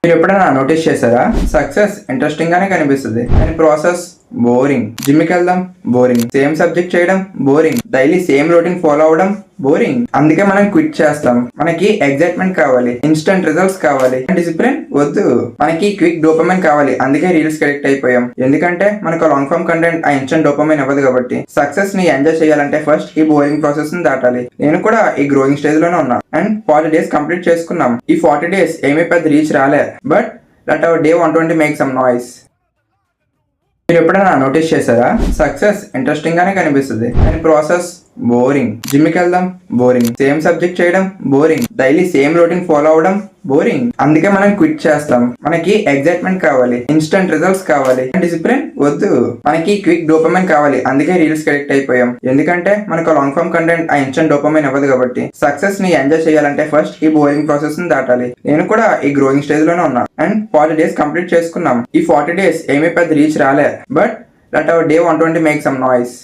మీరు ఎప్పుడైనా నోటీస్ చేశారా? సక్సెస్ ఇంట్రెస్టింగ్ గానే కనిపిస్తుంది కానీ ప్రాసెస్ బోరింగ్. జిమ్ కి వెళ్దాం బోరింగ్, సేమ్ సబ్జెక్ట్ చేయడం boring, daily same routine follow అవడం బోరింగ్. అందుకే మనం క్విట్ చేస్తాం. మనకి ఎగ్జైట్మెంట్ కావాలి, ఇన్స్టెంట్ రిజల్ట్స్ కావాలి, డిసిప్లిన్ వద్దు. మనకి క్విక్ డోపమైన్ కావాలి, అందుకే రీల్స్ కనెక్ట్ అయిపోయాం. ఎందుకంటే మనకు లాంగ్ ఫార్మ్ కంటెంట్ ఆ ఇన్స్టెంట్ డోపమైన్ ఇవ్వదు కాబట్టి. సక్సెస్ ని ఎంజాయ్ చేయాలంటే ఫస్ట్ ఈ బోరింగ్ ప్రాసెస్ ని దాటాలి. నేను కూడా ఈ గ్రోయింగ్ స్టేజ్ లోనే ఉన్నా అండ్ 40 days కంప్లీట్ చేసుకున్నాం. ఈ 40 days ఏమీ పెద్ద రీచ్ రాలే, but let hour day 120 make some noise. మీరు ఎప్పుడైనా నోటీస్ చేశారా? సక్సెస్ ఇంట్రెస్టింగ్ గానే కనిపిస్తుంది కానీ ప్రాసెస్ బోరింగ్. జిమ్ కి వెళ్దాం బోరింగ్, సేమ్ సబ్జెక్ట్ చేయడం boring, daily same routine follow అవడం బోరింగ్. అందుకే మనం క్విట్ చేస్తాం. మనకి ఎగ్జైట్మెంట్ కావాలి, ఇన్స్టెంట్ రిజల్ట్స్ కావాలి, డిసిప్లిన్ వద్దు. మనకి క్విక్ డోపమైన్ కావాలి, అందుకే రీల్స్ కనెక్ట్ అయిపోయాం. ఎందుకంటే మనకు లాంగ్ ఫార్మ్ కంటెంట్ ఆ ఇన్స్టెంట్ డోపమైన్ ఇవ్వదు కాబట్టి. సక్సెస్ ని ఎంజాయ్ చేయాలంటే ఫస్ట్ ఈ బోరింగ్ ప్రాసెస్ ని దాటాలి. నేను కూడా ఈ గ్రోయింగ్ స్టేజ్ లోనే ఉన్నా అండ్ 40 days కంప్లీట్ చేసుకున్నాం. ఈ 40 days ఏమీ పెద్ద రీచ్ రాలే, but let hour day 120 make some noise.